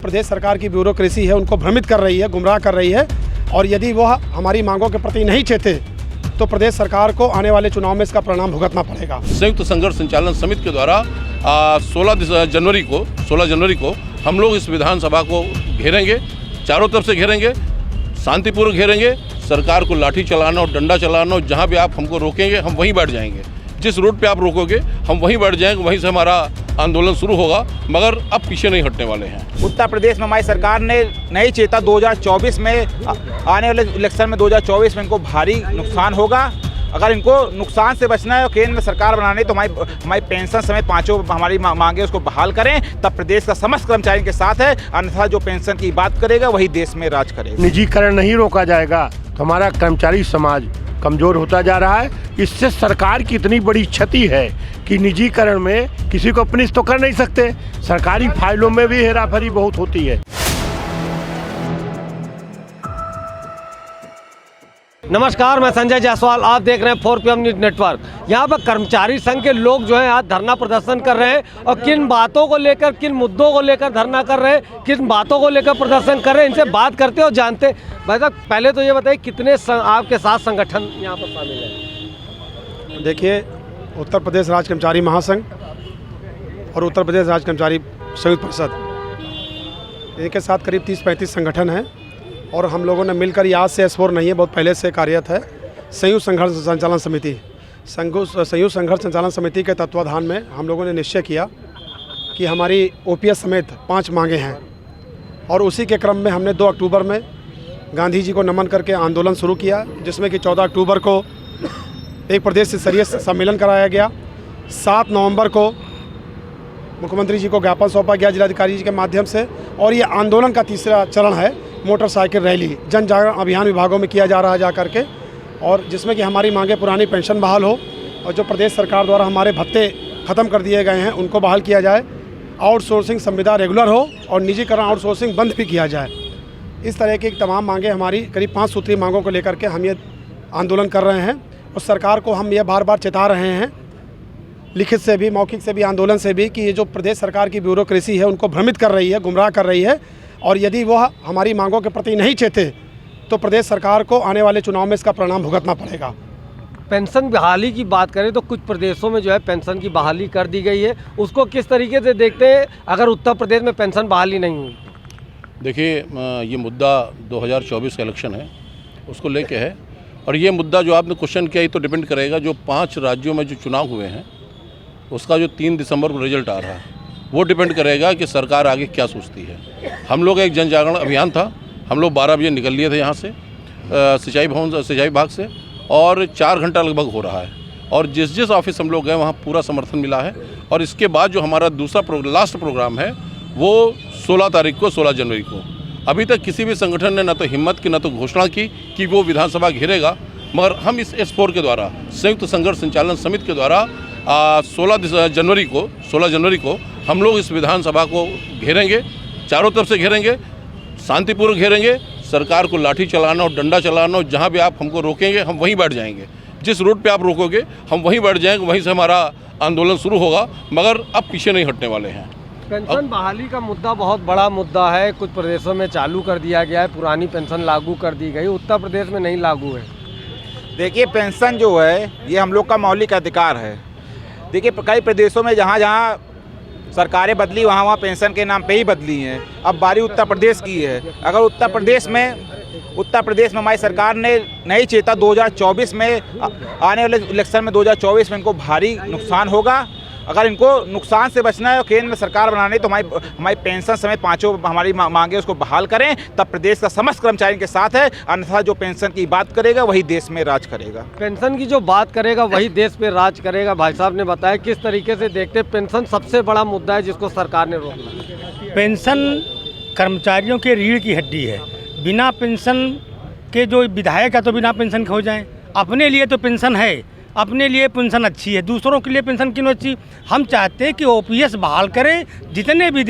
प्रदेश सरकार की ब्यूरोक्रेसी है उनको भ्रमित कर रही है, गुमराह कर रही है। और यदि वह हमारी मांगों के प्रति नहीं चेते तो प्रदेश सरकार को आने वाले चुनाव में इसका परिणाम भुगतना पड़ेगा। संयुक्त संघर्ष संचालन समिति के द्वारा 16 जनवरी को हम लोग इस विधानसभा को घेरेंगे, चारों तरफ से घेरेंगे, शांतिपूर्वक घेरेंगे। सरकार को लाठी चलाना और डंडा चलाना और जहाँ भी आप हमको रोकेंगे हम वहीं बैठ जाएंगे। जिस रूट पे आप रोकोगे हम वहीं बैठ जाएंगे, वहीं से हमारा आंदोलन शुरू होगा, मगर अब पीछे नहीं हटने वाले हैं। उत्तर प्रदेश में हमारी सरकार ने नहीं चेता 2024 में आने वाले इलेक्शन में 2024 में इनको भारी नुकसान होगा। अगर इनको नुकसान से बचना है और केंद्र में सरकार बनानी तो हमारी पेंशन समेत पांचों हमारी मांगे उसको बहाल करें, तब प्रदेश का समस्त कर्मचारी के साथ है। अन्यथा जो पेंशन की बात करेगा वही देश में राज करेगा। निजीकरण नहीं रोका जाएगा तो हमारा कर्मचारी समाज कमजोर होता जा रहा है। इससे सरकार की इतनी बड़ी क्षति है कि निजीकरण में किसी को अपनिष्ट तो कर नहीं सकते। सरकारी फाइलों में भी हेराफेरी बहुत होती है। नमस्कार, मैं संजय जायसवाल, आप देख रहे हैं 4PM न्यूज़ नेटवर्क। यहाँ पर कर्मचारी संघ के लोग जो हैं आज धरना प्रदर्शन कर रहे हैं और किन बातों को लेकर, किन मुद्दों को लेकर धरना कर रहे हैं, किन बातों को लेकर प्रदर्शन कर रहे हैं, इनसे बात करते और जानते। भाई साहब, पहले तो ये बताइए कितने आपके साथ संगठन यहाँ पर शामिल हैं? देखिए, उत्तर प्रदेश राज्य कर्मचारी महासंघ और उत्तर प्रदेश राज्य कर्मचारी संयुक्त परिषद, इनके साथ करीब 30-35 संगठन हैं और हम लोगों ने मिलकर, ये आज से S4 नहीं है, बहुत पहले से कार्यरत है, संयुक्त संघर्ष संचालन समिति। संयुक्त संघर्ष संचालन समिति के तत्वाधान में हम लोगों ने निश्चय किया कि हमारी OPS समेत 5 मांगे हैं और उसी के क्रम में हमने 2 अक्टूबर में गांधी जी को नमन करके आंदोलन शुरू किया, जिसमें कि 14 अक्टूबर को एक प्रदेश स्तरीय सम्मेलन कराया गया। 7 नवंबर को मुख्यमंत्री जी को ज्ञापन सौंपा गया जिलाधिकारी जी के माध्यम से। और ये आंदोलन का तीसरा चरण है, मोटरसाइकिल रैली जन जागरण अभियान विभागों में किया जा रहा है जा करके, और जिसमें कि हमारी मांगे पुरानी पेंशन बहाल हो और जो प्रदेश सरकार द्वारा हमारे भत्ते ख़त्म कर दिए गए हैं उनको बहाल किया जाए, आउटसोर्सिंग संविदा रेगुलर हो और निजीकरण आउटसोर्सिंग बंद भी किया जाए। इस तरह की तमाम मांगे हमारी करीब 5 सूत्रीय मांगों को लेकर के हम ये आंदोलन कर रहे हैं और सरकार को हम ये बार बार चेता रहे हैं, लिखित से भी, मौखिक से भी, आंदोलन से भी, कि ये जो प्रदेश सरकार की ब्यूरोक्रेसी है उनको भ्रमित कर रही है, गुमराह कर रही है। और यदि वह हमारी मांगों के प्रति नहीं चेते तो प्रदेश सरकार को आने वाले चुनाव में इसका परिणाम भुगतना पड़ेगा। पेंशन बहाली की बात करें तो कुछ प्रदेशों में जो है पेंशन की बहाली कर दी गई है, उसको किस तरीके से देखते हैं अगर उत्तर प्रदेश में पेंशन बहाली नहीं हुई? देखिए, ये मुद्दा 2024 का इलेक्शन है उसको लेके है, और ये मुद्दा जो आपने क्वेश्चन किया ये तो डिपेंड करेगा जो 5 राज्यों में जो चुनाव हुए हैं उसका जो 3 दिसंबर को रिजल्ट आ रहा है वो डिपेंड करेगा कि सरकार आगे क्या सोचती है। हम लोग एक जन जागरण अभियान था, हम लोग 12 बजे निकल लिए थे यहाँ से सिंचाई विभाग से, और 4 घंटा लगभग हो रहा है और जिस ऑफिस हम लोग गए वहाँ पूरा समर्थन मिला है। और इसके बाद जो हमारा दूसरा लास्ट प्रोग्राम है वो 16 तारीख को, 16 जनवरी को। अभी तक किसी भी संगठन ने न तो हिम्मत की न तो घोषणा की कि वो विधानसभा घेरेगा, मगर हम इस S4 के द्वारा, संयुक्त संघर्ष संचालन समिति के द्वारा 16 जनवरी को हम लोग इस विधानसभा को घेरेंगे, चारों तरफ से घेरेंगे, शांतिपूर्वक घेरेंगे। सरकार को लाठी चलाना और डंडा चलाना और जहाँ भी आप हमको रोकेंगे हम वहीं बैठ जाएंगे। जिस रूट पे आप रोकोगे हम वहीं बैठ जाएंगे, वहीं से हमारा आंदोलन शुरू होगा, मगर अब पीछे नहीं हटने वाले हैं। पेंशन बहाली का मुद्दा बहुत बड़ा मुद्दा है, कुछ प्रदेशों में चालू कर दिया गया है, पुरानी पेंशन लागू कर दी गई, उत्तर प्रदेश में नहीं लागू है। देखिए, पेंशन जो है ये हम लोग का मौलिक अधिकार है। देखिए, कई प्रदेशों में जहाँ सरकारें बदली वहाँ पेंशन के नाम पे ही बदली हैं। अब बारी उत्तर प्रदेश की है। अगर उत्तर प्रदेश में हमारी सरकार ने नहीं चेता 2024 में आने वाले इलेक्शन में 2024 में इनको भारी नुकसान होगा। अगर इनको नुकसान से बचना है और केंद्र में सरकार बनानी तो हमारी पेंशन समेत पांचों हमारी मांगे उसको बहाल करें, तब प्रदेश का समस्त कर्मचारी के साथ है। अन्यथा जो पेंशन की बात करेगा वही देश में राज करेगा। पेंशन की जो बात करेगा वही देश पे राज करेगा। भाई साहब ने बताया किस तरीके से देखते हैं, पेंशन सबसे बड़ा मुद्दा है जिसको सरकार ने रोकना। पेंशन कर्मचारियों के रीढ़ की हड्डी है। बिना पेंशन के जो विधायक है तो बिना पेंशन के हो जाएं। अपने लिए तो पेंशन है, अपने लिए पेंशन अच्छी है, दूसरों के लिए पेंशन क्यों अच्छी? हम चाहते हैं कि ओपीएस बहाल करें। जितने भी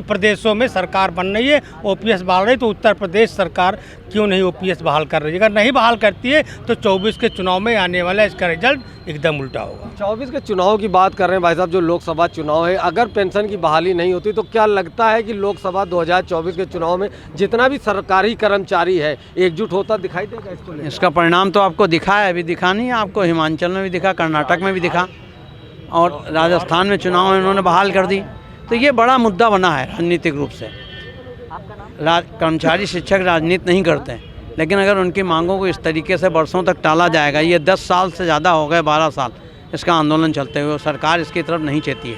प्रदेशों में सरकार बन रही है ओपीएस बहाल रही, तो उत्तर प्रदेश सरकार क्यों नहीं ओपीएस बहाल कर रही है? अगर नहीं बहाल करती है तो 24 के चुनाव में आने वाला इसका रिजल्ट एकदम उल्टा होगा। 24 के चुनाव की बात कर रहे हैं भाई साहब, जो लोकसभा चुनाव है, अगर पेंशन की बहाली नहीं होती तो क्या लगता है कि लोकसभा 2024 के चुनाव में जितना भी सरकारी कर्मचारी है एकजुट होता दिखाई देगा इसको लेकर? इसका परिणाम तो आपको दिखा है, अभी दिखा नहीं है आपको? हिमाचल में भी दिखा, कर्नाटक में भी दिखा, और राजस्थान में चुनाव में उन्होंने बहाल कर दी। तो ये बड़ा मुद्दा बना है राजनीतिक रूप से। कर्मचारी शिक्षक राजनीति नहीं करते हैं, लेकिन अगर उनकी मांगों को इस तरीके से बरसों तक टाला जाएगा, ये 10 साल से ज़्यादा हो गए, 12 साल इसका आंदोलन चलते हुए, सरकार इसकी तरफ नहीं चलती है,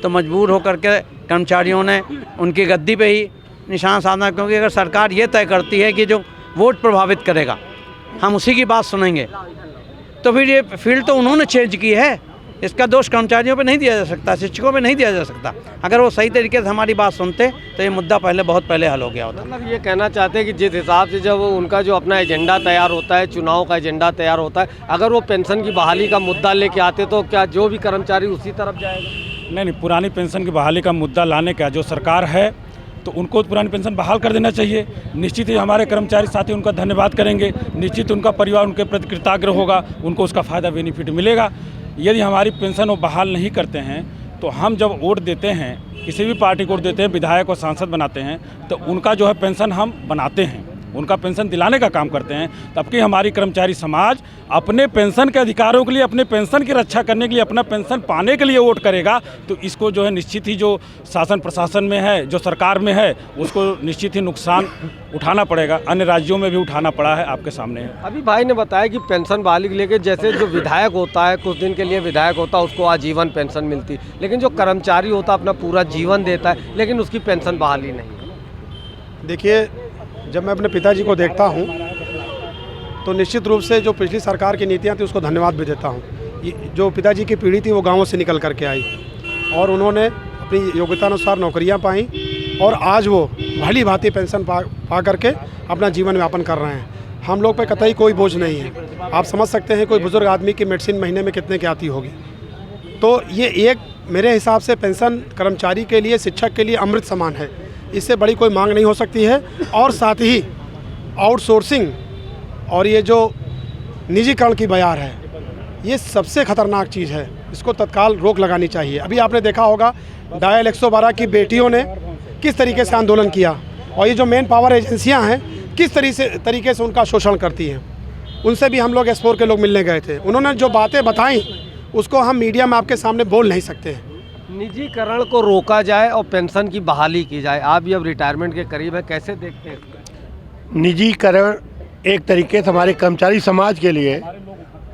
तो मजबूर होकर के कर्मचारियों ने उनकी गद्दी पे ही निशान साधना। क्योंकि अगर सरकार ये तय करती है कि जो वोट प्रभावित करेगा हम उसी की बात सुनेंगे, तो फिर ये फील्ड तो उन्होंने चेंज की है, इसका दोष कर्मचारियों पे नहीं दिया जा सकता, शिक्षकों पे नहीं दिया जा सकता। अगर वो सही तरीके से हमारी बात सुनते तो ये मुद्दा बहुत पहले हल हो गया होता। मतलब ये कहना चाहते हैं कि जिस हिसाब से जब उनका जो अपना एजेंडा तैयार होता है, चुनाव का एजेंडा तैयार होता है, अगर वो पेंशन की बहाली का मुद्दा लेके आते तो क्या जो भी कर्मचारी उसी तरफ जाएगा? नहीं, पुरानी पेंशन की बहाली का मुद्दा लाने का जो सरकार है तो उनको पुरानी पेंशन बहाल कर देना चाहिए। निश्चित ही हमारे कर्मचारी साथी उनका धन्यवाद करेंगे, निश्चित उनका परिवार उनके प्रति कृतज्ञ होगा, उनको उसका फ़ायदा बेनिफिट मिलेगा। यदि हमारी पेंशन वो बहाल नहीं करते हैं तो हम जब वोट देते हैं, किसी भी पार्टी को वोट देते हैं, विधायक और सांसद बनाते हैं, तो उनका जो है पेंशन हम बनाते हैं, उनका पेंशन दिलाने का काम करते हैं। तबकि हमारी कर्मचारी समाज अपने पेंशन के अधिकारों के लिए, अपने पेंशन की रक्षा करने के लिए, अपना पेंशन पाने के लिए वोट करेगा, तो इसको जो है निश्चित ही जो शासन प्रशासन में है, जो सरकार में है, उसको निश्चित ही नुकसान उठाना पड़ेगा। अन्य राज्यों में भी उठाना पड़ा है, आपके सामने है। अभी भाई ने बताया कि पेंशन बहाली लेके जैसे जो विधायक होता है, कुछ दिन के लिए विधायक होता है, उसको आजीवन पेंशन मिलती, लेकिन जो कर्मचारी होता है अपना पूरा जीवन देता है, लेकिन उसकी पेंशन बहाली नहीं। देखिए, जब मैं अपने पिताजी को देखता हूं तो निश्चित रूप से जो पिछली सरकार की नीतियां थी उसको धन्यवाद भी देता हूं। जो पिताजी की पीढ़ी थी वो गांवों से निकल करके आई और उन्होंने अपनी योग्यता अनुसार नौकरियां पाई और आज वो भली भांति पेंशन पा करके अपना जीवन यापन कर रहे हैं। हम लोग पे कतई कोई बोझ नहीं है। आप समझ सकते हैं कोई बुजुर्ग आदमी की मेडिसिन महीने में कितने की आती होगी। तो ये एक मेरे हिसाब से पेंशन कर्मचारी के लिए, शिक्षक के लिए अमृत समान है। इससे बड़ी कोई मांग नहीं हो सकती है। और साथ ही आउटसोर्सिंग और ये जो निजीकरण की बयार है, ये सबसे खतरनाक चीज़ है। इसको तत्काल रोक लगानी चाहिए। अभी आपने देखा होगा डायल 112 की बेटियों ने किस तरीके से आंदोलन किया और ये जो मेन पावर एजेंसियां हैं किस तरीके से उनका शोषण करती हैं। उनसे भी हम लोग S4 के लोग मिलने गए थे। उन्होंने जो बातें बताई उसको हम मीडिया में आपके सामने बोल नहीं सकते हैं। निजीकरण को रोका जाए और पेंशन की बहाली की जाए। आप भी अब रिटायरमेंट के करीब है, कैसे देखते हैं? निजीकरण एक तरीके से हमारे कर्मचारी समाज के लिए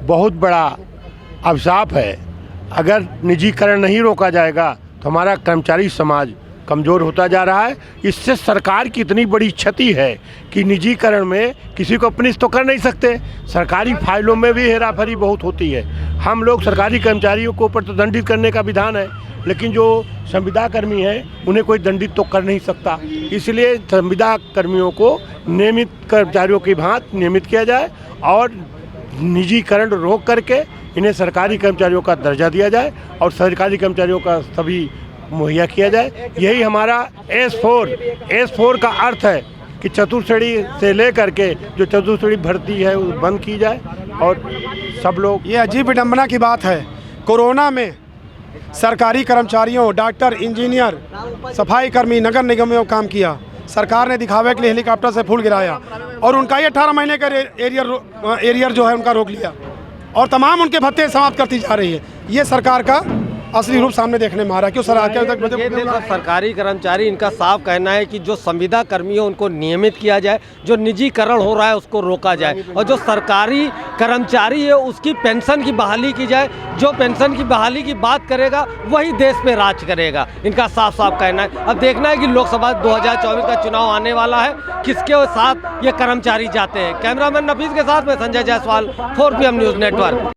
बहुत बड़ा अभिशाप है। अगर निजीकरण नहीं रोका जाएगा तो हमारा कर्मचारी समाज कमज़ोर होता जा रहा है। इससे सरकार की इतनी बड़ी क्षति है कि निजीकरण में किसी को अपनी तो कर नहीं सकते। सरकारी फाइलों में भी हेराफेरी बहुत होती है। हम लोग सरकारी कर्मचारियों को ऊपर तो दंडित करने का विधान है, लेकिन जो संविदा कर्मी हैं उन्हें कोई दंडित तो कर नहीं सकता। इसलिए संविदा कर्मियों को नियमित कर्मचारियों की भांति नियमित किया जाए और निजीकरण रोक करके इन्हें सरकारी कर्मचारियों का दर्जा दिया जाए और सरकारी कर्मचारियों का सभी मुहैया किया जाए। यही हमारा S4 का अर्थ है कि चतुर्थ श्रेणी से लेकर के जो चतुर्थ श्रेणी भर्ती है वो बंद की जाए और सब लोग। ये अजीब विडम्बना की बात है। कोरोना में सरकारी कर्मचारियों, डॉक्टर, इंजीनियर, सफाई कर्मी, नगर निगम में काम किया। सरकार ने दिखावे के लिए हेलीकॉप्टर से फूल गिराया और उनका ये 18 महीने का एरियर जो है उनका रोक लिया और तमाम उनके भत्ते समाप्त करती जा रही है। ये सरकार का असली रूप सामने देखने में आ रहा है। क्यों सरकारी कर्मचारी, इनका साफ कहना है कि जो संविदा कर्मी है उनको नियमित किया जाए, जो निजीकरण हो रहा है उसको रोका जाए और जो सरकारी कर्मचारी है उसकी पेंशन की बहाली की जाए। जो पेंशन की बहाली की बात करेगा वही देश पे राज करेगा, इनका साफ साफ कहना है। अब देखना है कि लोकसभा 2024 का चुनाव आने वाला है, किसके साथ ये कर्मचारी जाते हैं। कैमरामैन नफीस के साथ में Sanjay Jaiswal, 4PM news network.